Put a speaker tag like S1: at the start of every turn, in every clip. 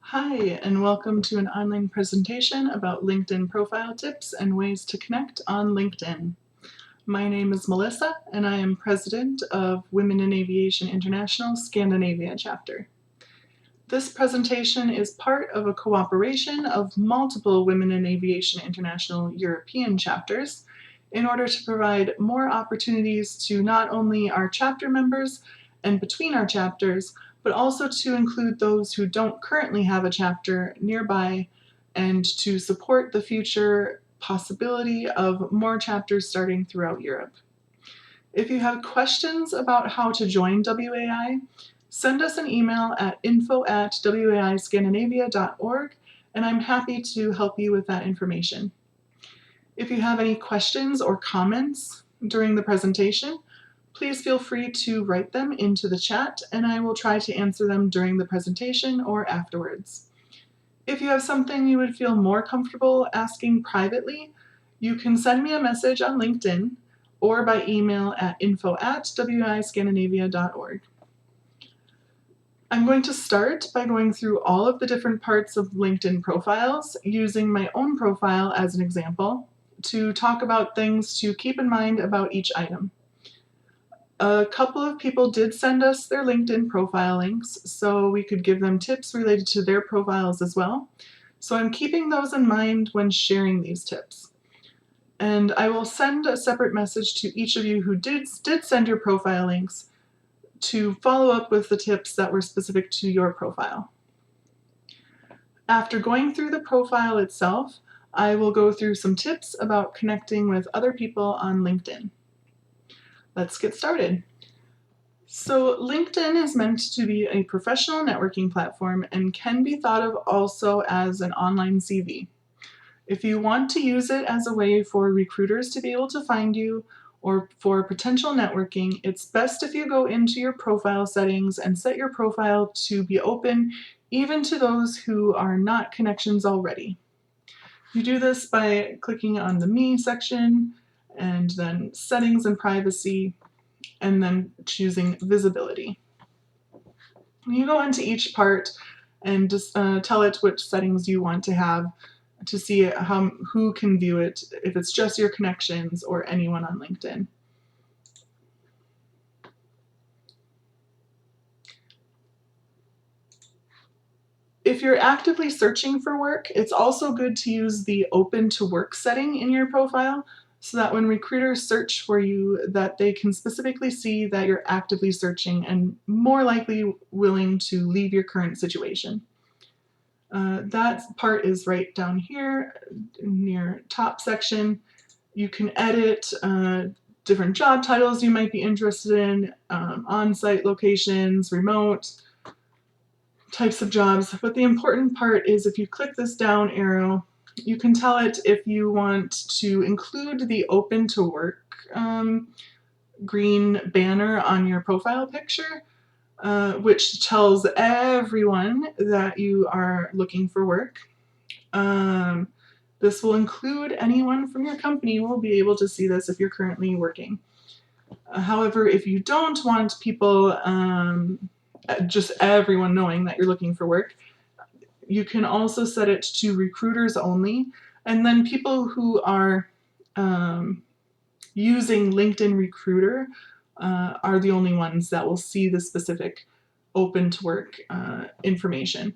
S1: Hi, and welcome to an online presentation about LinkedIn profile tips and ways to connect on LinkedIn. My name is Melissa, and I am president of Women in Aviation International Scandinavia chapter. This presentation is part of a cooperation of multiple Women in Aviation International European chapters in order to provide more opportunities to not only our chapter members and between our chapters, but also to include those who don't currently have a chapter nearby and to support the future possibility of more chapters starting throughout Europe. If you have questions about how to join WAI, send us an email at info@waiscandinavia.org, and I'm happy to help you with that information. If you have any questions or comments during the presentation, please feel free to write them into the chat, and I will try to answer them during the presentation or afterwards. If you have something you would feel more comfortable asking privately, you can send me a message on LinkedIn or by email at info@waiscandinavia.org. I'm going to start by going through all of the different parts of LinkedIn profiles, using my own profile as an example, to talk about things to keep in mind about each item. A couple of people did send us their LinkedIn profile links, so we could give them tips related to their profiles as well. So I'm keeping those in mind when sharing these tips. And I will send a separate message to each of you who did send your profile links to follow up with the tips that were specific to your profile. After going through the profile itself, I will go through some tips about connecting with other people on LinkedIn. Let's get started. So LinkedIn is meant to be a professional networking platform and can be thought of also as an online CV. If you want to use it as a way for recruiters to be able to find you or for potential networking, it's best if you go into your profile settings and set your profile to be open even to those who are not connections already. You do this by clicking on the Me section and then Settings and Privacy, and then choosing Visibility. You go into each part and just tell it which settings you want to have to see who can view it, if it's just your connections or anyone on LinkedIn. If you're actively searching for work, it's also good to use the open to work setting in your profile so that when recruiters search for you, that they can specifically see that you're actively searching and more likely willing to leave your current situation. That part is right down here near top section. You can edit different job titles you might be interested in, on-site locations, remote, types of jobs, but the important part is if you click this down arrow, you can tell it if you want to include the open to work green banner on your profile picture, which tells everyone that you are looking for work. This will include anyone from your company who will be able to see this if you're currently working. However, if you don't want people just everyone knowing that you're looking for work, you can also set it to recruiters only, and then people who are using LinkedIn Recruiter are the only ones that will see the specific open to work information.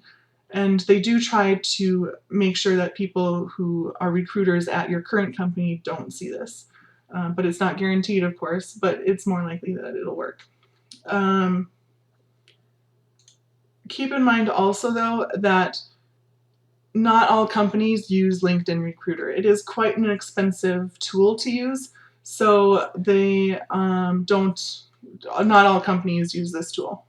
S1: And they do try to make sure that people who are recruiters at your current company don't see this. But it's not guaranteed, of course, but it's more likely that it'll work. Keep in mind also, though, that not all companies use LinkedIn Recruiter. It is quite an expensive tool to use, so they not all companies use this tool.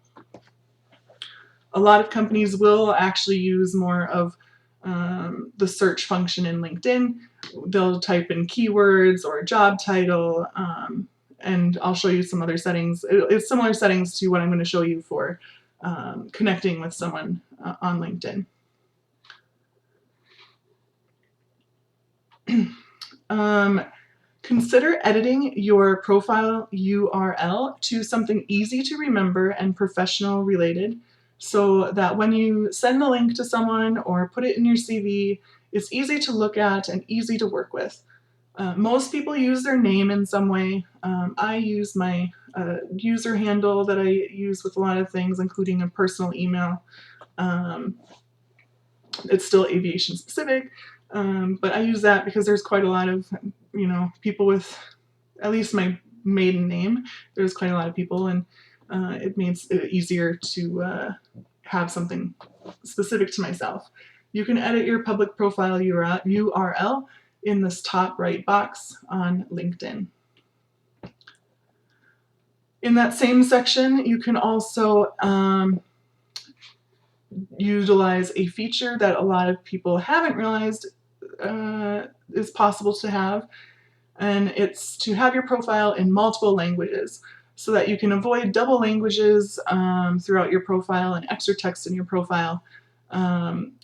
S1: A lot of companies will actually use more of the search function in LinkedIn. They'll type in keywords or a job title, and I'll show you some other settings. It's similar settings to what I'm going to show you for connecting with someone on LinkedIn. Consider editing your profile URL to something easy to remember and professional related so that when you send the link to someone or put it in your CV, it's easy to look at and easy to work with. Most people use their name in some way. I use my user handle that I use with a lot of things, including a personal email. It's still aviation specific, but I use that because there's quite a lot of, people with at least my maiden name. There's quite a lot of people, and it makes it easier to have something specific to myself. You can edit your public profile URL in this top right box on LinkedIn. In that same section, you can also utilize a feature that a lot of people haven't realized is possible to have, and it's to have your profile in multiple languages so that you can avoid double languages throughout your profile and extra text in your profile.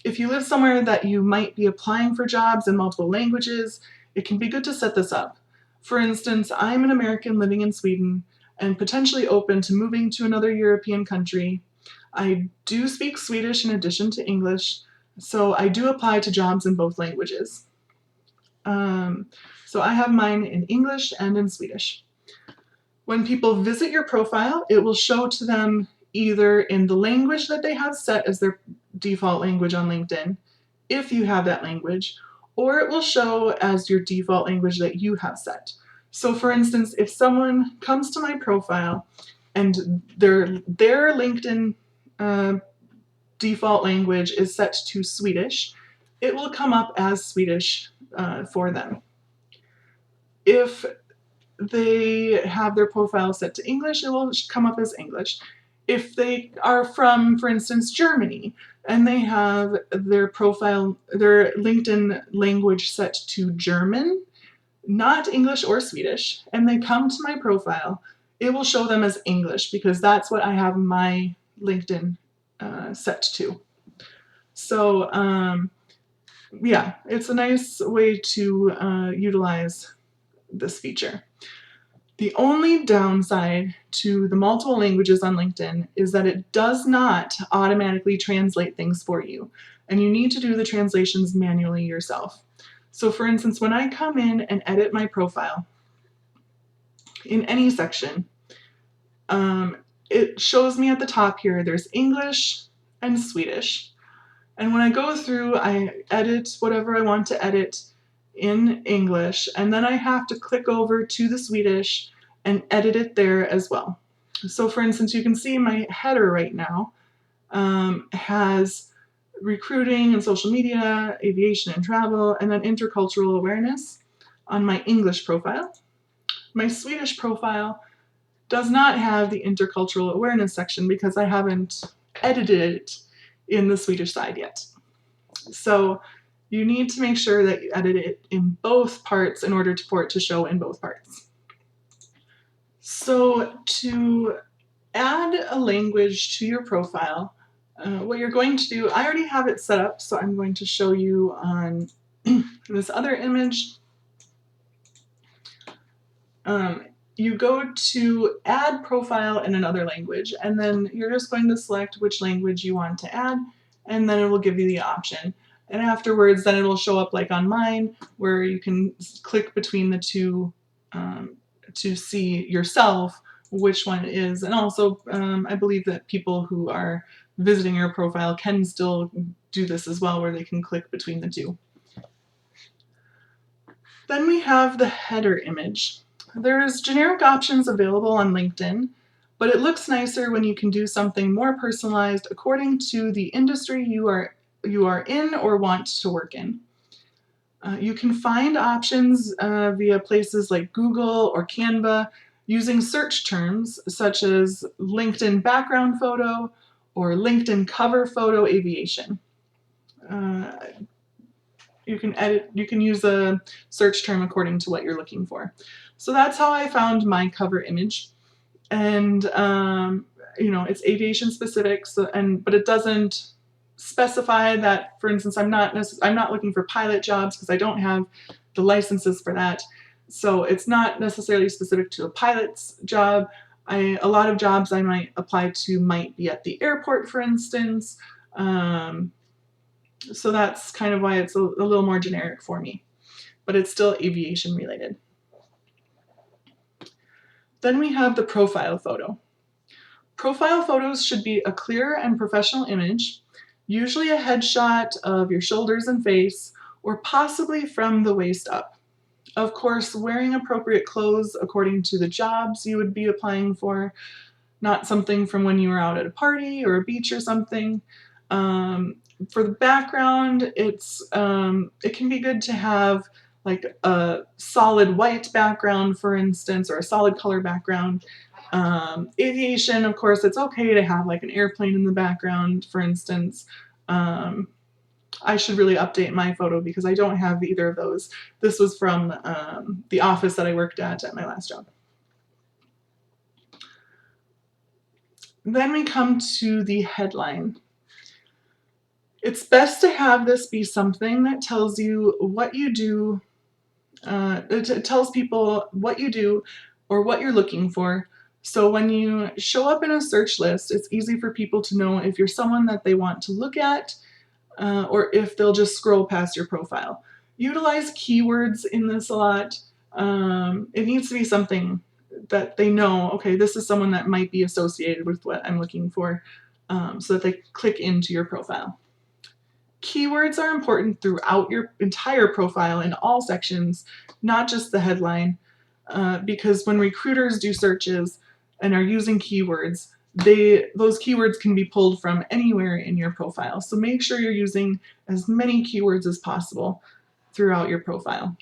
S1: If you live somewhere that you might be applying for jobs in multiple languages, it can be good to set this up. For instance, I'm an American living in Sweden and potentially open to moving to another European country. I do speak Swedish in addition to English, so I do apply to jobs in both languages. So I have mine in English and in Swedish. When people visit your profile, it will show to them either in the language that they have set as their default language on LinkedIn, if you have that language, or it will show as your default language that you have set. So for instance, if someone comes to my profile and their LinkedIn default language is set to Swedish, it will come up as Swedish for them. If they have their profile set to English, it will come up as English. If they are from, for instance, Germany, and they have their profile, their LinkedIn language set to German, not English or Swedish, and they come to my profile, it will show them as English because that's what I have my LinkedIn set to. So yeah, it's a nice way to utilize this feature. The only downside to the multiple languages on LinkedIn is that it does not automatically translate things for you, and you need to do the translations manually yourself. So for instance, when I come in and edit my profile in any section, it shows me at the top here, there's English and Swedish. And when I go through, I edit whatever I want to edit in English, and then I have to click over to the Swedish and edit it there as well. So for instance, you can see my header right now has recruiting and social media, aviation and travel, and then intercultural awareness on my English profile. My Swedish profile does not have the intercultural awareness section because I haven't edited it in the Swedish side yet. So you need to make sure that you edit it in both parts in order for it to show in both parts. So to add a language to your profile, what you're going to do, I already have it set up, so I'm going to show you on this other image. You go to add profile in another language, and then you're just going to select which language you want to add, and then it will give you the option. And afterwards, then it'll show up like on mine, where you can click between the two to see yourself which one it is. And also, I believe that people who are visiting your profile can still do this as well, where they can click between the two. Then we have the header image. There's generic options available on LinkedIn, but it looks nicer when you can do something more personalized according to the industry you are in or want to work in. You can find options via places like Google or Canva using search terms such as LinkedIn background photo or LinkedIn cover photo aviation. You can use a search term according to what you're looking for. So that's how I found my cover image. And it's aviation specific, but it doesn't specify that, for instance, I'm not looking for pilot jobs because I don't have the licenses for that. So it's not necessarily specific to a pilot's job. A lot of jobs I might apply to might be at the airport, for instance. So that's kind of why it's a little more generic for me, but it's still aviation related. Then we have the profile photo. Profile photos should be a clear and professional image, usually a headshot of your shoulders and face, or possibly from the waist up. Of course, wearing appropriate clothes according to the jobs you would be applying for, not something from when you were out at a party or a beach or something. For the background, it can be good to have like a solid white background, for instance, or a solid color background. Aviation, of course, it's okay to have like an airplane in the background, for instance. I should really update my photo because I don't have either of those. This was from the office that I worked at my last job. Then we come to the headline. It's best to have this be something that tells you what you do, it tells people what you do or what you're looking for. So when you show up in a search list, it's easy for people to know if you're someone that they want to look at or if they'll just scroll past your profile. Utilize keywords in this a lot. It needs to be something that they know, okay, this is someone that might be associated with what I'm looking for, so that they click into your profile. Keywords are important throughout your entire profile in all sections, not just the headline, because when recruiters do searches and are using keywords, those keywords can be pulled from anywhere in your profile. So make sure you're using as many keywords as possible throughout your profile.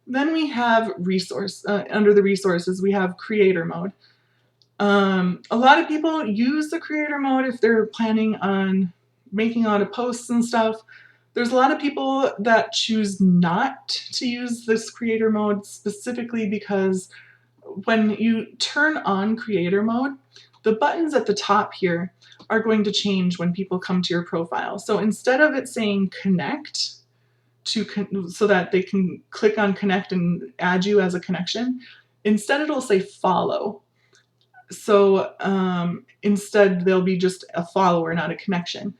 S1: Then we have under the resources, we have creator mode. A lot of people use the creator mode if they're planning on making a lot of posts and stuff. There's a lot of people that choose not to use this creator mode specifically because when you turn on creator mode, the buttons at the top here are going to change when people come to your profile. So instead of it saying connect, so that they can click on connect and add you as a connection, instead it'll say follow. So instead they'll be just a follower, not a connection.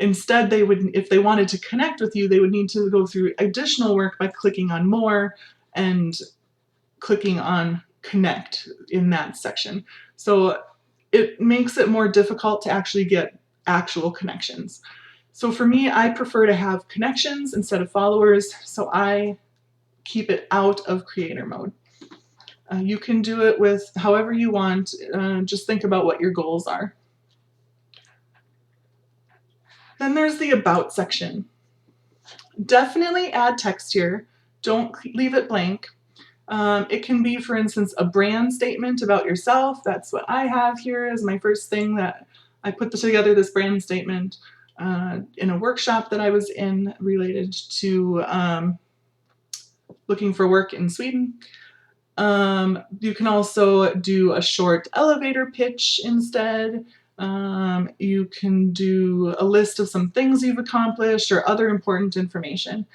S1: Instead, they would, if they wanted to connect with you, they would need to go through additional work by clicking on more and clicking on connect in that section. So it makes it more difficult to actually get actual connections. So for me, I prefer to have connections instead of followers, so I keep it out of creator mode. You can do it with however you want, just think about what your goals are. Then there's the about section. Definitely add text here, don't leave it blank. It can be, for instance, a brand statement about yourself. That's what I have here as my first thing that I put together, this brand statement in a workshop that I was in related to looking for work in Sweden. You can also do a short elevator pitch instead. You can do a list of some things you've accomplished or other important information.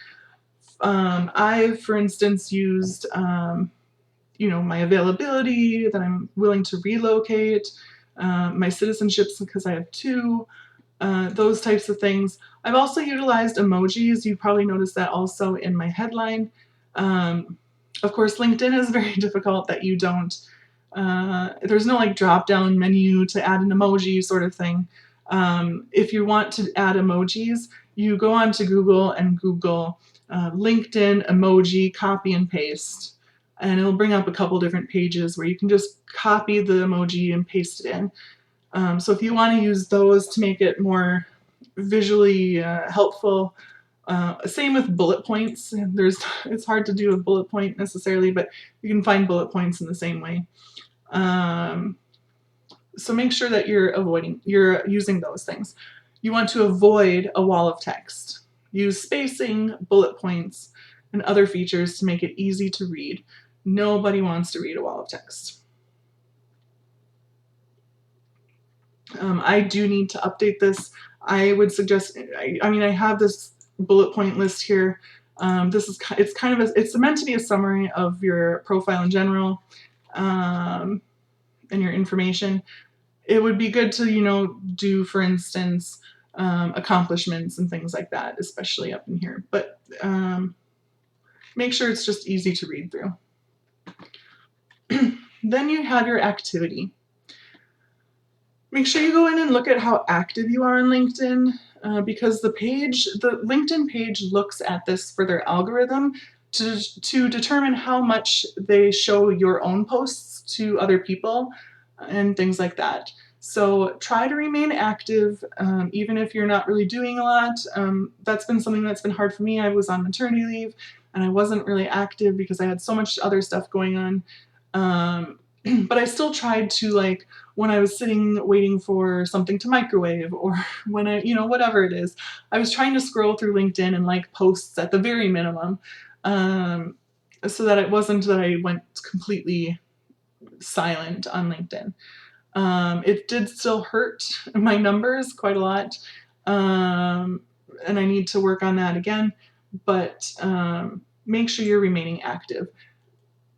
S1: I've, for instance, used my availability, that I'm willing to relocate, my citizenships because I have two, those types of things. I've also utilized emojis. You probably noticed that also in my headline. Of course, LinkedIn is very difficult that you don't, there's no like drop down menu to add an emoji sort of thing. If you want to add emojis, you go onto Google and Google LinkedIn emoji copy and paste, and it'll bring up a couple different pages where you can just copy the emoji and paste it in. So if you want to use those to make it more visually helpful, same with bullet points. It's hard to do a bullet point necessarily, but you can find bullet points in the same way. So make sure that you're using those things. You want to avoid a wall of text. Use spacing, bullet points, and other features to make it easy to read. Nobody wants to read a wall of text. I do need to update this. I would suggest, I have this bullet point list here. It's meant to be a summary of your profile in general, and your information. It would be good to, do, for instance, accomplishments and things like that, especially up in here. But make sure it's just easy to read through. Then you have your activity. Make sure you go in and look at how active you are on LinkedIn, because the LinkedIn page looks at this for their algorithm to determine how much they show your own posts to other people and things like that. So try to remain active, even if you're not really doing a lot. That's been something that's been hard for me. I was on maternity leave and I wasn't really active because I had so much other stuff going on. But I still tried to, when I was sitting waiting for something to microwave, or when whatever it is, I was trying to scroll through LinkedIn and like posts at the very minimum, so that it wasn't that I went completely silent on LinkedIn. It did still hurt my numbers quite a lot, and I need to work on that again, but make sure you're remaining active.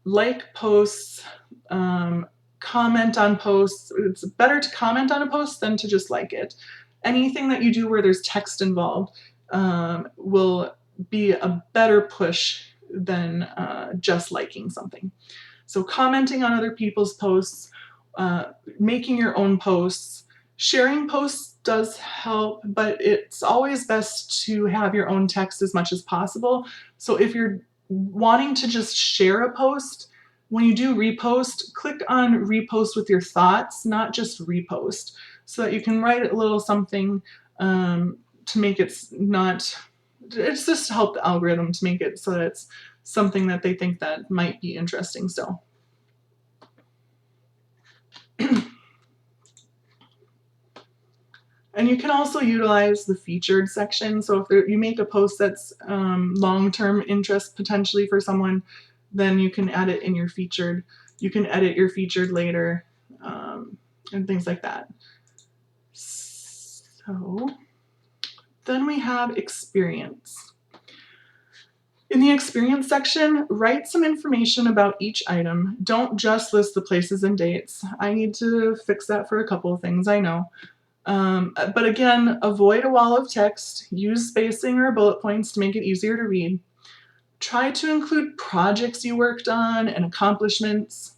S1: Like posts, comment on posts. It's better to comment on a post than to just like it. Anything that you do where there's text involved will be a better push than just liking something. So commenting on other people's posts, making your own posts, sharing posts does help, but it's always best to have your own text as much as possible. So if you're wanting to just share a post, when you do repost, click on repost with your thoughts, not just repost, so that you can write a little something to make it's just to help the algorithm to make it so that it's something that they think that might be interesting still. And you can also utilize the featured section. So if you make a post that's long-term interest potentially for someone, then you can add it in your featured. You can edit your featured later, and things like that. So then we have experience. In the experience section, write some information about each item. Don't just list the places and dates. I need to fix that for a couple of things, I know. But again, avoid a wall of text. Use spacing or bullet points to make it easier to read. Try to include projects you worked on and accomplishments.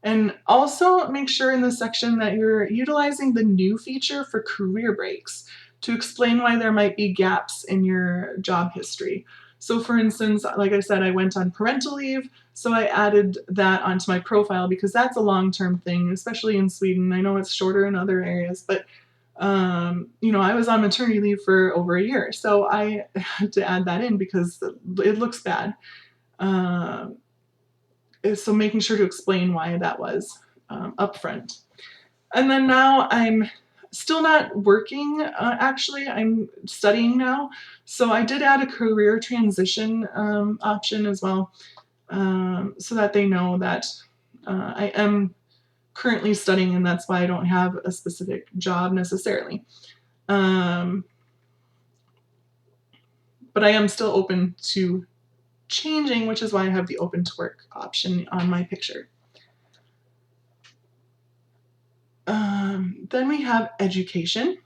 S1: And also make sure in this section that you're utilizing the new feature for career breaks to explain why there might be gaps in your job history. So for instance, like I said, I went on parental leave, so I added that onto my profile because that's a long-term thing, especially in Sweden. I know it's shorter in other areas, but I was on maternity leave for over a year, so I had to add that in because it looks bad. So making sure to explain why that was up front. And then now I'm still not working, actually. I'm studying now. So I did add a career transition option as well, so that they know that I am currently studying, and that's why I don't have a specific job necessarily. But I am still open to changing, which is why I have the open to work option on my picture. Then we have education.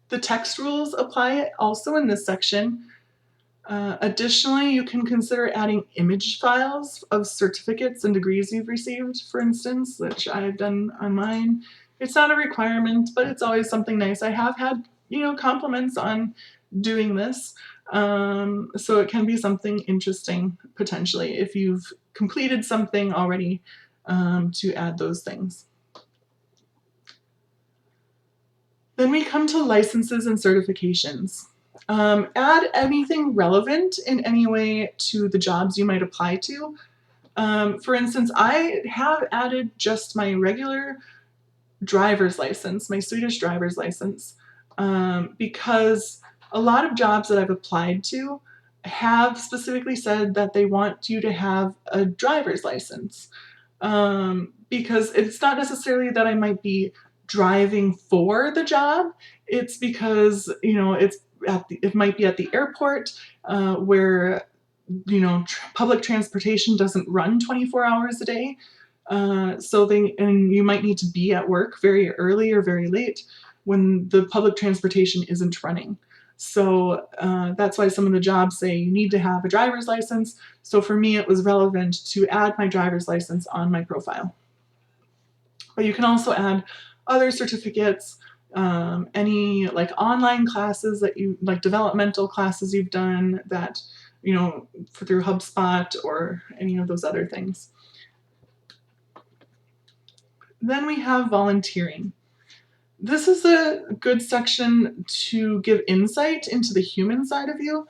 S1: The text rules apply also in this section. Additionally, you can consider adding image files of certificates and degrees you've received, for instance, which I've done on mine. It's not a requirement, but it's always something nice. I have had, compliments on doing this, so it can be something interesting potentially if you've completed something already, to add those things. Then we come to licenses and certifications. Add anything relevant in any way to the jobs you might apply to. For instance, I have added just my regular driver's license, my Swedish driver's license, because a lot of jobs that I've applied to have specifically said that they want you to have a driver's license, because it's not necessarily that I might be driving for the job. It's because, it might be at the airport where public transportation doesn't run 24 hours a day. And you might need to be at work very early or very late when the public transportation isn't running. So that's why some of the jobs say you need to have a driver's license. So for me, it was relevant to add my driver's license on my profile. But you can also add other certificates, any like online classes that you like, developmental classes you've done that, through HubSpot or any of those other things. Then we have volunteering. This is a good section to give insight into the human side of you,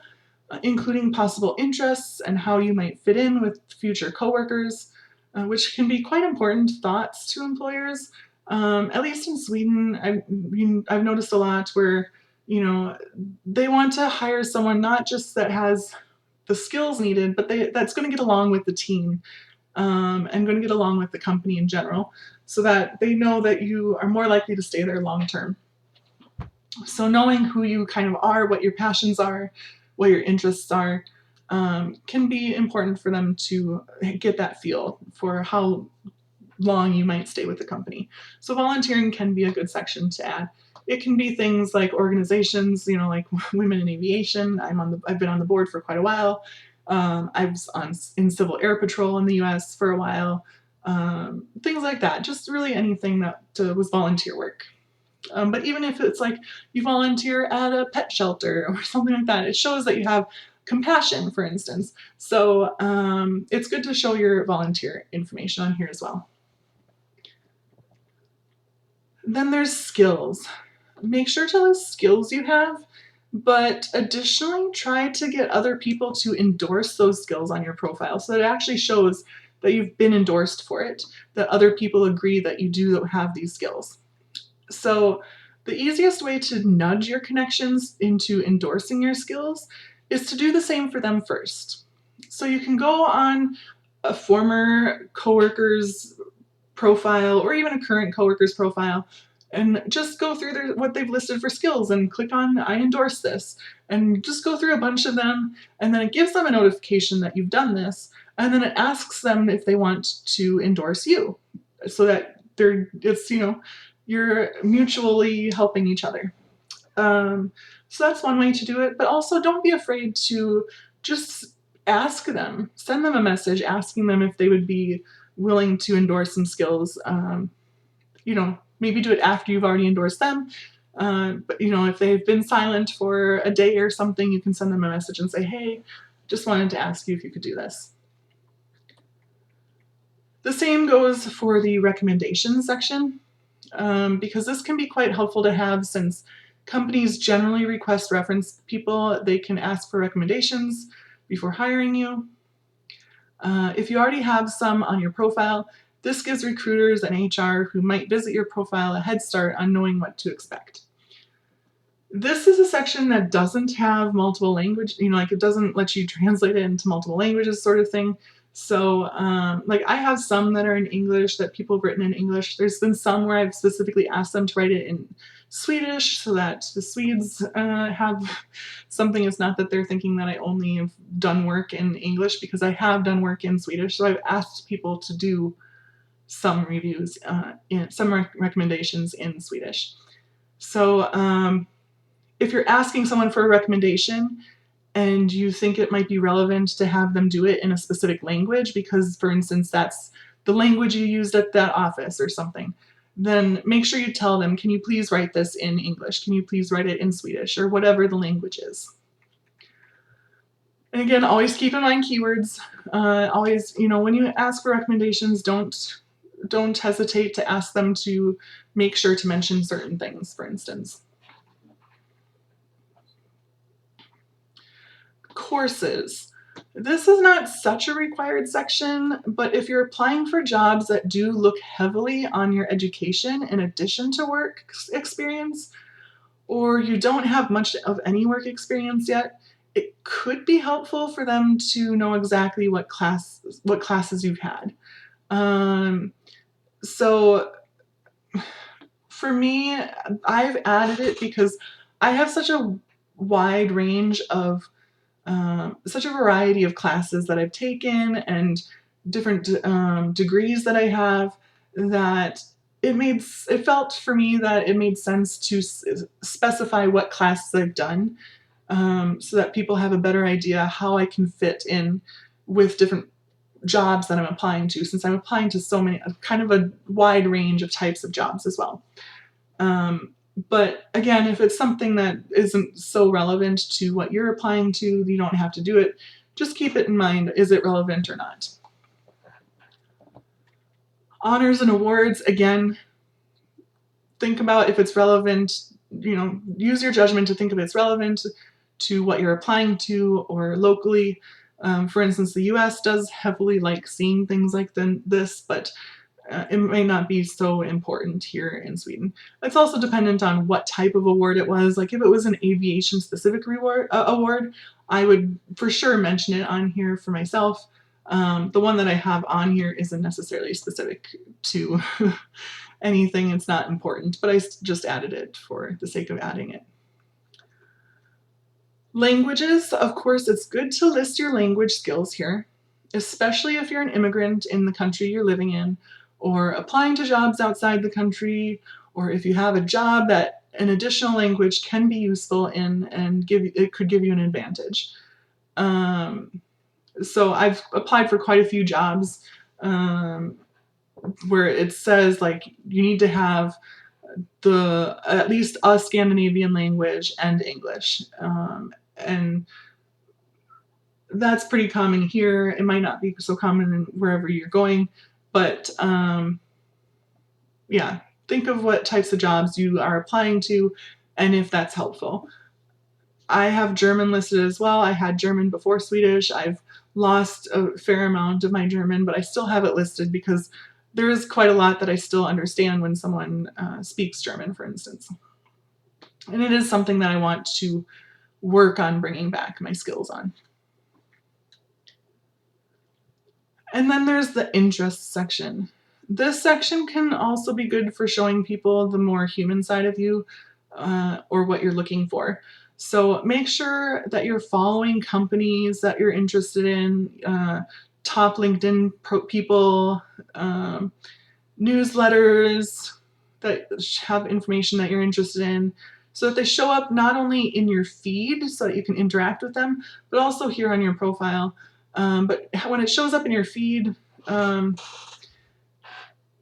S1: including possible interests and how you might fit in with future coworkers, which can be quite important thoughts to employers. At least in Sweden, I've noticed a lot where, they want to hire someone not just that has the skills needed, but that's going to get along with the team and going to get along with the company in general, so that they know that you are more likely to stay there long term. So knowing who you kind of are, what your passions are, what your interests are, can be important for them to get that feel for how long you might stay with the company. So volunteering can be a good section to add. It can be things like organizations, like Women in Aviation. I've been on the board for quite a while. I was in Civil Air Patrol in the U.S. for a while. Things like that. Just really anything that was volunteer work. But even if it's like you volunteer at a pet shelter or something like that, it shows that you have compassion, for instance. So it's good to show your volunteer information on here as well. Then there's skills. Make sure to list skills you have, but additionally try to get other people to endorse those skills on your profile so that it actually shows that you've been endorsed for it, that other people agree that you do have these skills. So the easiest way to nudge your connections into endorsing your skills is to do the same for them first. So you can go on a former coworker's profile or even a current coworker's profile and just go through what they've listed for skills and click on I endorse this and just go through a bunch of them, and then it gives them a notification that you've done this, and then it asks them if they want to endorse you so that you're mutually helping each other. So that's one way to do it, but also don't be afraid to just ask them, send them a message asking them if they would be willing to endorse some skills. Maybe do it after you've already endorsed them. But if they've been silent for a day or something, you can send them a message and say, hey, just wanted to ask you if you could do this. The same goes for the recommendations section, because this can be quite helpful to have since companies generally request reference people. They can ask for recommendations before hiring you. If you already have some on your profile, this gives recruiters and HR who might visit your profile a head start on knowing what to expect. This is a section that doesn't have multiple language, it doesn't let you translate it into multiple languages sort of thing. So I have some that are in English that people have written in English. There's been some where I've specifically asked them to write it in Swedish so that the Swedes have something. It's not that they're thinking that I only have done work in English, because I have done work in Swedish. So I've asked people to do some reviews, some recommendations in Swedish. So if you're asking someone for a recommendation and you think it might be relevant to have them do it in a specific language because, for instance, that's the language you used at that office or something, then make sure you tell them, can you please write this in English? Can you please write it in Swedish, or whatever the language is? And again, always keep in mind keywords. Always, when you ask for recommendations, don't hesitate to ask them to make sure to mention certain things, for instance. Courses. This is not such a required section, but if you're applying for jobs that do look heavily on your education in addition to work experience, or you don't have much of any work experience yet, it could be helpful for them to know exactly what classes you've had. So for me, I've added it because I have such a wide range of such a variety of classes that I've taken and different degrees that I have, that it felt for me that it made sense to specify what classes I've done, so that people have a better idea how I can fit in with different jobs that I'm applying to, since I'm applying to so many, kind of a wide range of types of jobs as well. But again, if it's something that isn't so relevant to what you're applying to, you don't have to do it. Just keep it in mind, is it relevant or not? Honors and awards, again, think about if it's relevant, use your judgment to think if it's relevant to what you're applying to or locally. For instance, the US does heavily like seeing things like this, but it may not be so important here in Sweden. It's also dependent on what type of award it was. Like if it was an aviation specific award, I would for sure mention it on here for myself. The one that I have on here isn't necessarily specific to anything. It's not important, but I just added it for the sake of adding it. Languages, of course, it's good to list your language skills here, especially if you're an immigrant in the country you're living in, or applying to jobs outside the country, or if you have a job that an additional language can be useful in and it could give you an advantage. So I've applied for quite a few jobs where it says like you need to have at least a Scandinavian language and English. And that's pretty common here. It might not be so common in wherever you're going, but yeah, think of what types of jobs you are applying to and if that's helpful. I have German listed as well. I had German before Swedish. I've lost a fair amount of my German, but I still have it listed because there is quite a lot that I still understand when someone speaks German, for instance. And it is something that I want to work on bringing back my skills on. And then there's the interests section. This section can also be good for showing people the more human side of you or what you're looking for. So make sure that you're following companies that you're interested in, top LinkedIn people, newsletters that have information that you're interested in, so that they show up not only in your feed so that you can interact with them, but also here on your profile. But when it shows up in your feed,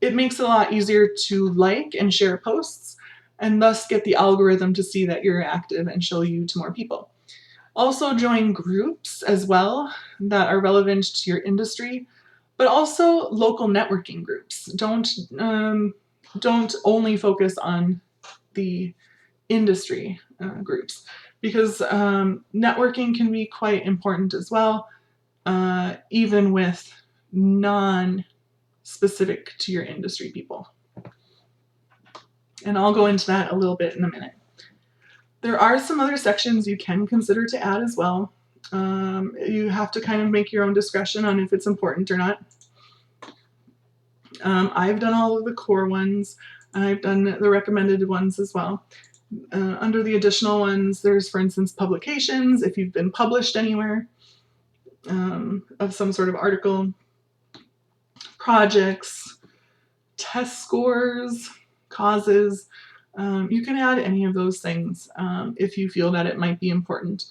S1: it makes it a lot easier to like and share posts and thus get the algorithm to see that you're active and show you to more people. Also join groups as well that are relevant to your industry, but also local networking groups. Don't only focus on the industry groups, because networking can be quite important as well, even with non-specific to your industry people. And I'll go into that a little bit in a minute. There are some other sections you can consider to add as well. You have to kind of make your own discretion on if it's important or not. I've done all of the core ones, and I've done the recommended ones as well. Under the additional ones, there's, for instance, publications, if you've been published anywhere of some sort of article, projects, test scores, causes. You can add any of those things if you feel that it might be important.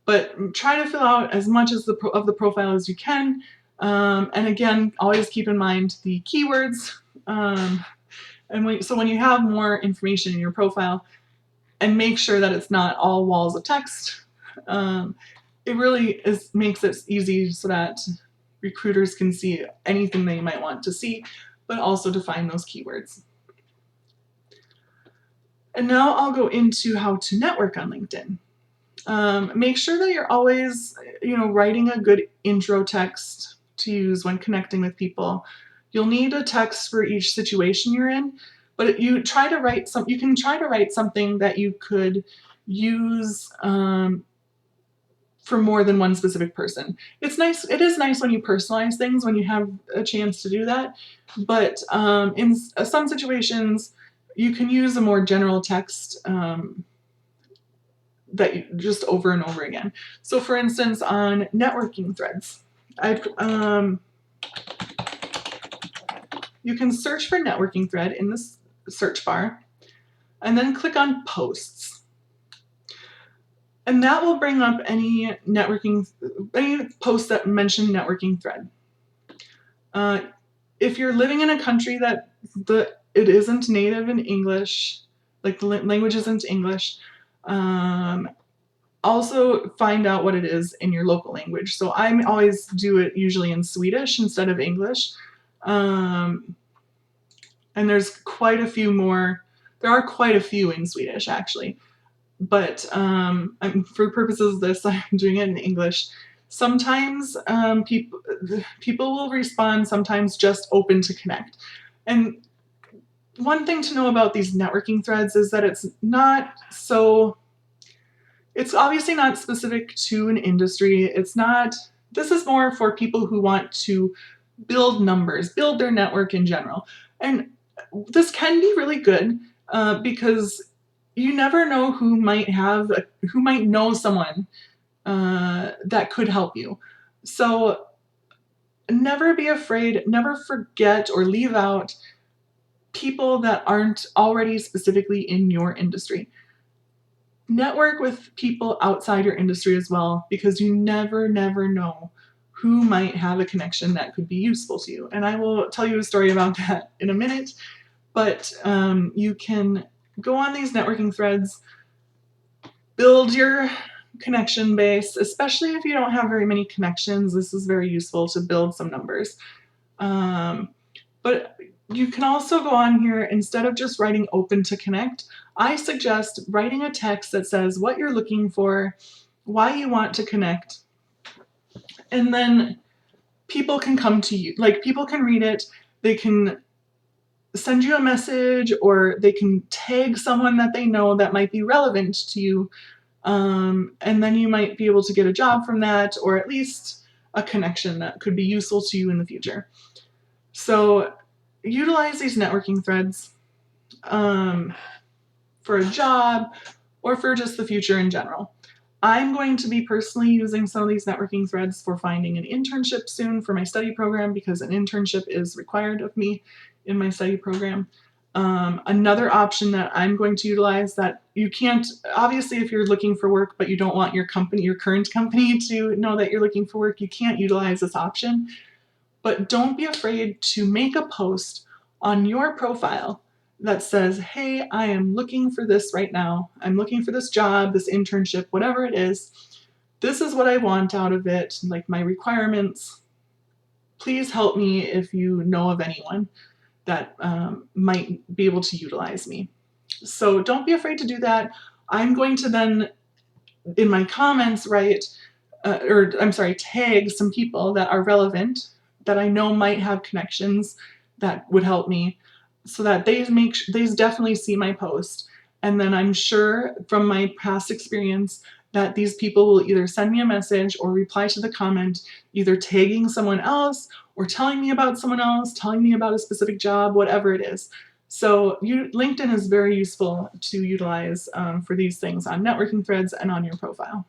S1: But try to fill out as much of the profile as you can. And again, always keep in mind the keywords. So when you have more information in your profile, and make sure that it's not all walls of text, it really makes it easy so that recruiters can see anything they might want to see, but also to find those keywords. And now I'll go into how to network on LinkedIn. Make sure that you're always, writing a good intro text to use when connecting with people. You'll need a text for each situation you're in, but you can try to write something that you could use for more than one specific person. It is nice when you personalize things, when you have a chance to do that, but in some situations, you can use a more general text that you, just over and over again. So for instance, on networking threads, you can search for networking thread in this search bar and then click on posts. And that will bring up any posts that mention networking thread. If you're living in a country that it isn't native in English, like the language isn't English, also find out what it is in your local language. So I always do it usually in Swedish instead of English. And there's quite a few more. There are quite a few in Swedish actually. But for purposes of this, I'm doing it in English. Sometimes people will respond, sometimes just open to connect. And one thing to know about these networking threads is that it's obviously not specific to an industry. This is more for people who want to build numbers, build their network in general. And this can be really good because you never know who might know someone that could help you. So never be afraid, never forget or leave out people that aren't already specifically in your industry. Network with people outside your industry as well, because you never know who might have a connection that could be useful to you. And I will tell you a story about that in a minute, but you can go on these networking threads, build your connection base, especially if you don't have very many connections. This is very useful to build some numbers. But you can also go on here, instead of just writing open to connect, I suggest writing a text that says what you're looking for, why you want to connect, and then people can come to you. Like, people can read it, they can send you a message, or they can tag someone that they know that might be relevant to you. And then you might be able to get a job from that, or at least a connection that could be useful to you in the future. So utilize these networking threads for a job or for just the future in general. I'm going to be personally using some of these networking threads for finding an internship soon for my study program, because an internship is required of me in my study program. Another option that I'm going to utilize that you can't, obviously if you're looking for work but you don't want your current company to know that you're looking for work, you can't utilize this option. But don't be afraid to make a post on your profile that says, hey, I am looking for this right now. I'm looking for this job, this internship, whatever it is. This is what I want out of it, like my requirements. Please help me if you know of anyone that might be able to utilize me. So don't be afraid to do that. I'm going to then, in my comments, tag some people that are relevant, that I know might have connections that would help me, so that they definitely see my post. And then I'm sure from my past experience that these people will either send me a message or reply to the comment, either tagging someone else or telling me about someone else, telling me about a specific job, whatever it is. So LinkedIn is very useful to utilize for these things on networking threads and on your profile.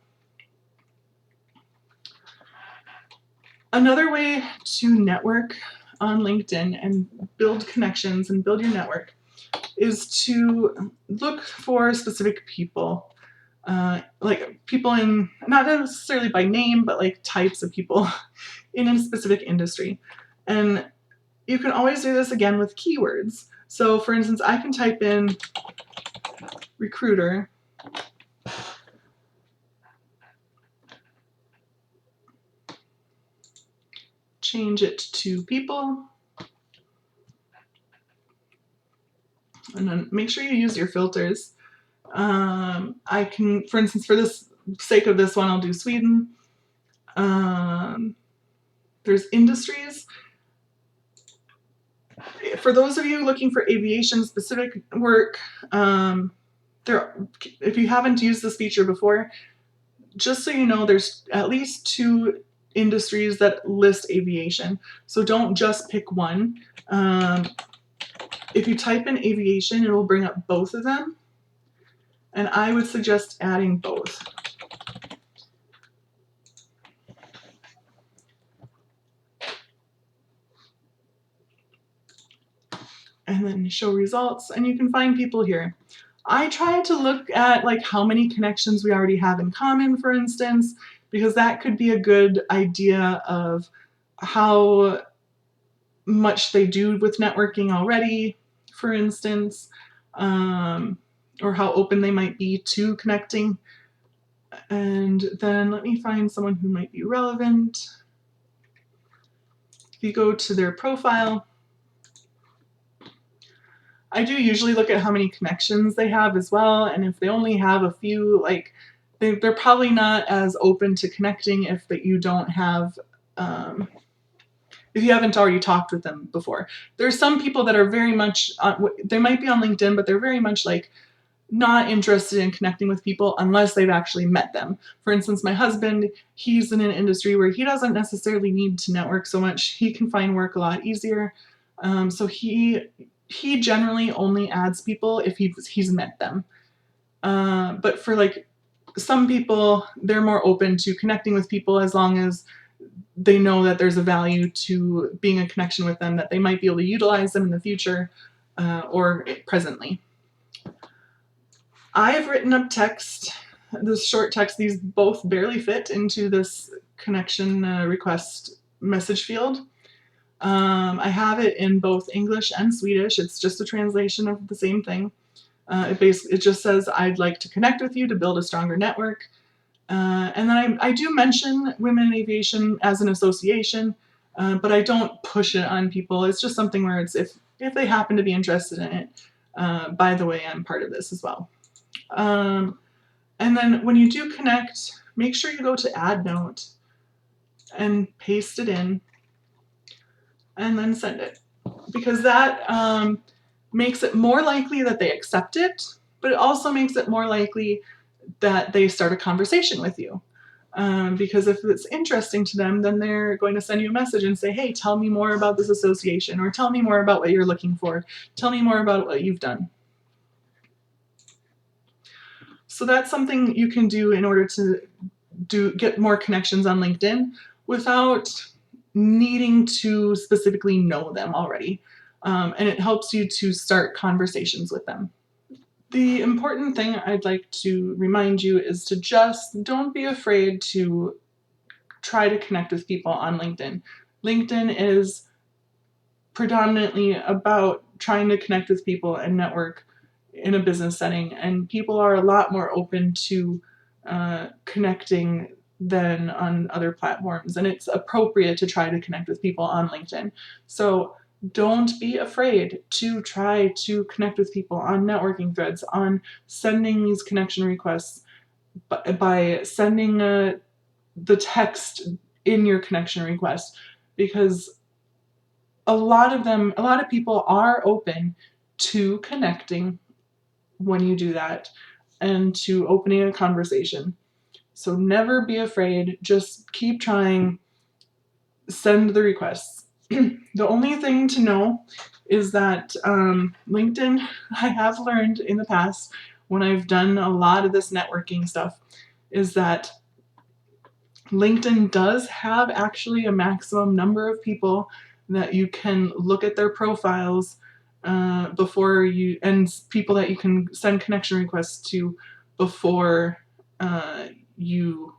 S1: Another way to network on LinkedIn and build connections and build your network is to look for specific people, like people in, not necessarily by name, but like types of people in a specific industry. And you can always do this again with keywords. So for instance, I can type in recruiter, change it to people, and then make sure you use your filters. I can, for instance, for this sake of this one, I'll do Sweden. There's industries. For those of you looking for aviation specific work, if you haven't used this feature before, just so you know, there's at least 2 industries that list aviation. So don't just pick one. If you type in aviation, it will bring up both of them. And I would suggest adding both. And then show results, and you can find people here. I try to look at like how many connections we already have in common, for instance, because that could be a good idea of how much they do with networking already, for instance, or how open they might be to connecting. And then let me find someone who might be relevant. If you go to their profile, I do usually look at how many connections they have as well, and if they only have a few, like they're probably not as open to connecting if that you don't have if you haven't already talked with them before. There's some people that are very much they might be on LinkedIn, but they're very much like not interested in connecting with people unless they've actually met them. For instance, my husband, he's in an industry where he doesn't necessarily need to network so much. He can find work a lot easier. So he generally only adds people if he's met them. But for like some people, they're more open to connecting with people as long as they know that there's a value to being a connection with them, that they might be able to utilize them in the future or presently. I've written up text, this short text. These both barely fit into this connection request message field. I have it in both English and Swedish. It's just a translation of the same thing. It just says, I'd like to connect with you to build a stronger network. And then I do mention Women in Aviation as an association, but I don't push it on people. It's just something where it's if they happen to be interested in it, by the way, I'm part of this as well. And then when you do connect, make sure you go to Add Note and paste it in and then send it, because that makes it more likely that they accept it, but it also makes it more likely that they start a conversation with you. Because if it's interesting to them, then they're going to send you a message and say, hey, tell me more about this association, or tell me more about what you're looking for. Tell me more about what you've done. So that's something you can do in order to get more connections on LinkedIn without needing to specifically know them already. And it helps you to start conversations with them. The important thing I'd like to remind you is to just don't be afraid to try to connect with people on LinkedIn. LinkedIn is predominantly about trying to connect with people and network in a business setting, and people are a lot more open to connecting than on other platforms, and it's appropriate to try to connect with people on LinkedIn. So don't be afraid to try to connect with people on networking threads, on sending these connection requests by sending the text in your connection request, because a lot of people are open to connecting when you do that and to opening a conversation. So never be afraid, just keep trying, send the requests. The only thing to know is that LinkedIn, I have learned in the past when I've done a lot of this networking stuff, is that LinkedIn does have actually a maximum number of people that you can look at their profiles before you, and people that you can send connection requests to before you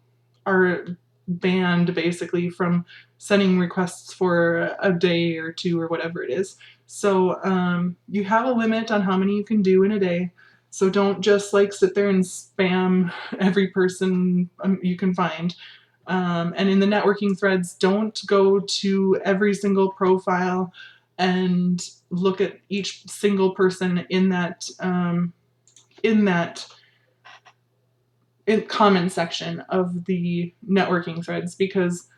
S1: are banned basically from sending requests for a day or two or whatever it is. So you have a limit on how many you can do in a day. So don't just like sit there and spam every person you can find. And in the networking threads, don't go to every single profile and look at each single person in that comment section of the networking threads, because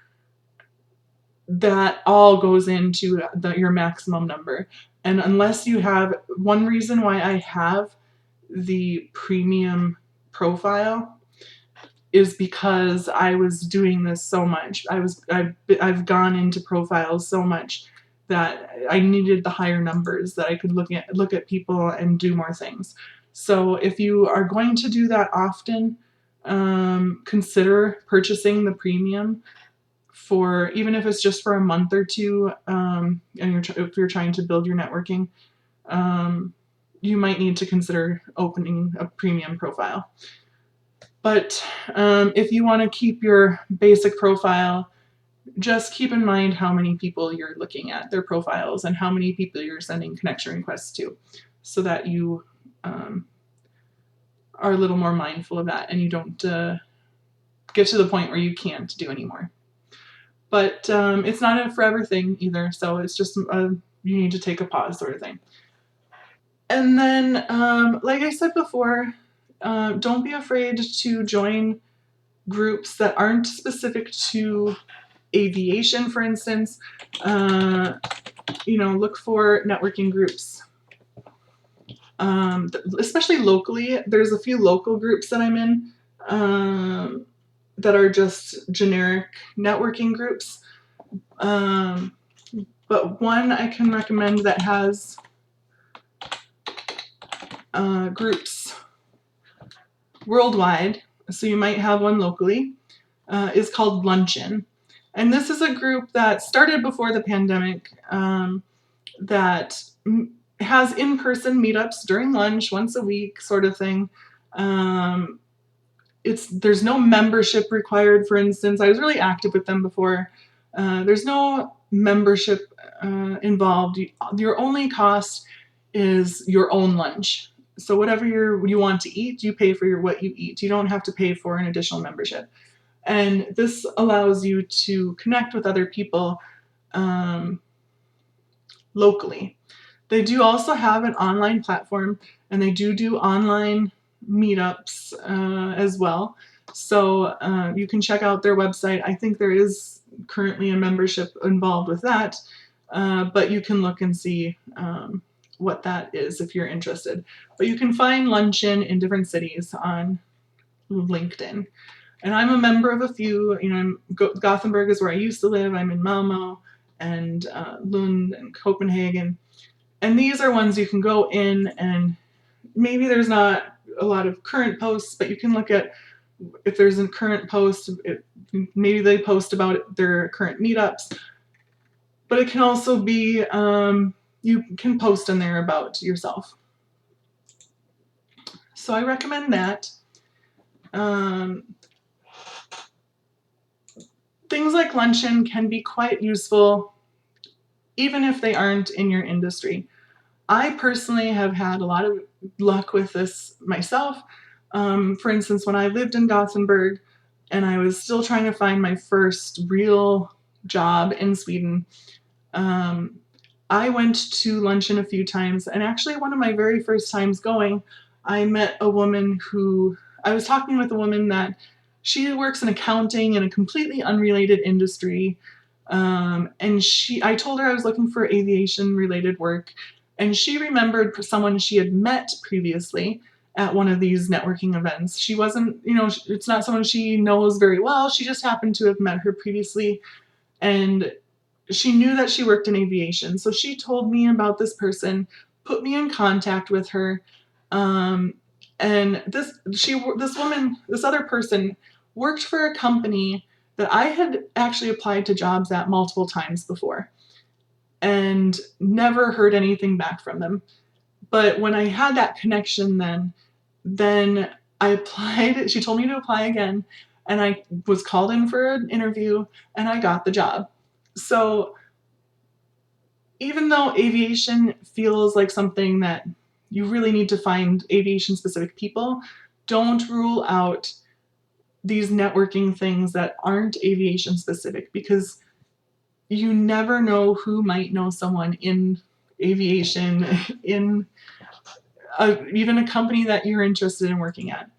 S1: that all goes into your maximum number. And unless you have, one reason why I have the premium profile is because I was doing this so much. I've gone into profiles so much that I needed the higher numbers that I could look at people and do more things. So if you are going to do that often, consider purchasing the premium for, even if it's just for a month or two, and if you're trying to build your networking, you might need to consider opening a premium profile. But if you want to keep your basic profile, just keep in mind how many people you're looking at their profiles and how many people you're sending connection requests to, so that you are a little more mindful of that and you don't get to the point where you can't do anymore. But it's not a forever thing either, so it's just you need to take a pause sort of thing. And then, like I said before, don't be afraid to join groups that aren't specific to aviation, for instance. Look for networking groups. Especially locally, there's a few local groups that I'm in that are just generic networking groups. But one I can recommend that has groups worldwide, so you might have one locally, is called Luncheon. And this is a group that started before the pandemic, that has in-person meetups during lunch once a week sort of thing. There's no membership required, for instance. I was really active with them before. There's no membership involved. Your only cost is your own lunch. So whatever you want to eat, you pay for what you eat. You don't have to pay for an additional membership. And this allows you to connect with other people locally. They do also have an online platform, and they do online meetups as well. So you can check out their website. I think there is currently a membership involved with that, but you can look and see what that is if you're interested. But you can find Luncheon in different cities on LinkedIn. And I'm a member of a few. Gothenburg is where I used to live. I'm in Malmo and Lund and Copenhagen. And these are ones you can go in, and maybe there's not a lot of current posts, but you can look at if there's a current post, maybe they post about their current meetups. But it can also be, you can post in there about yourself. So I recommend that. Things like Luncheon can be quite useful even if they aren't in your industry. I personally have had a lot of luck with this myself. For instance, when I lived in Gothenburg and I was still trying to find my first real job in Sweden, I went to Luncheon a few times, and actually one of my very first times going, I met a woman I was talking with a woman that she works in accounting in a completely unrelated industry. And I told her I was looking for aviation related work, and she remembered someone she had met previously at one of these networking events. She wasn't, it's not someone she knows very well. She just happened to have met her previously, and she knew that she worked in aviation. So she told me about this person, put me in contact with her. And this other person worked for a company that I had actually applied to jobs at multiple times before and never heard anything back from them. But when I had that connection then I applied. She told me to apply again, and I was called in for an interview, and I got the job. So even though aviation feels like something that you really need to find aviation-specific people, don't rule out these networking things that aren't aviation-specific, because you never know who might know someone in aviation, in even a company that you're interested in working at.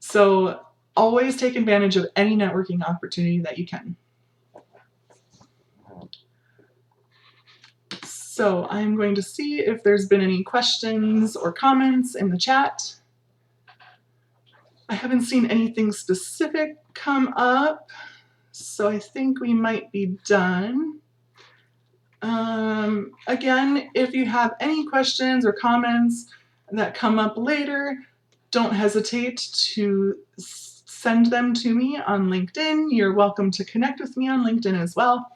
S1: So always take advantage of any networking opportunity that you can. So I'm going to see if there's been any questions or comments in the chat. I haven't seen anything specific come up, so I think we might be done. Again, if you have any questions or comments, that come up later, don't hesitate to send them to me on LinkedIn. You're welcome to connect with me on LinkedIn as well.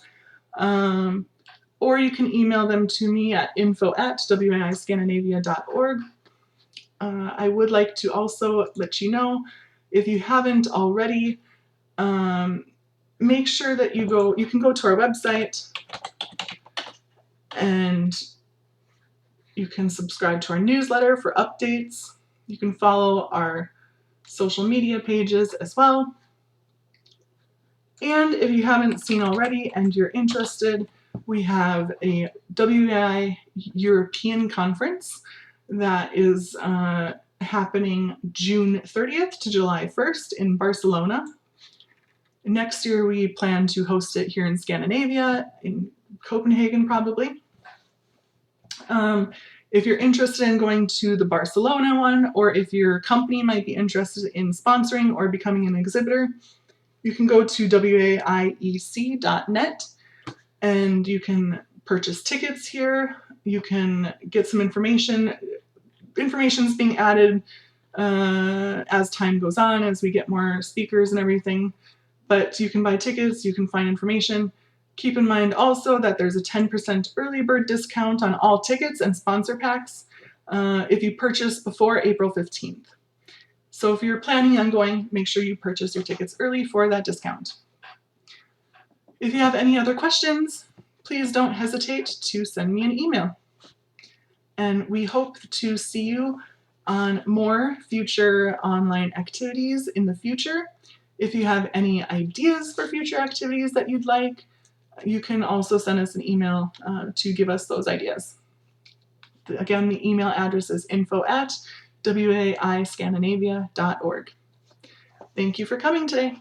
S1: Or you can email them to me at info@waiscandinavia.org. I would like to also let you know, if you haven't already, make sure that you can go to our website and you can subscribe to our newsletter for updates. You can follow our social media pages as well. And if you haven't seen already and you're interested, we have a WAI European conference that is happening June 30th to July 1st in Barcelona. Next year we plan to host it here in Scandinavia, in Copenhagen probably. If you're interested in going to the Barcelona one, or if your company might be interested in sponsoring or becoming an exhibitor, you can go to waiec.net and you can purchase tickets here. You can get some information. Information's being added as time goes on, as we get more speakers and everything. But you can buy tickets, you can find information. Keep in mind also that there's a 10% early bird discount on all tickets and sponsor packs if you purchase before April 15th. So if you're planning on going, make sure you purchase your tickets early for that discount. If you have any other questions, please don't hesitate to send me an email. And we hope to see you on more future online activities in the future. If you have any ideas for future activities that you'd like, you can also send us an email to give us those ideas. Again, the email address is info@waiscandinavia.org. Thank you for coming today.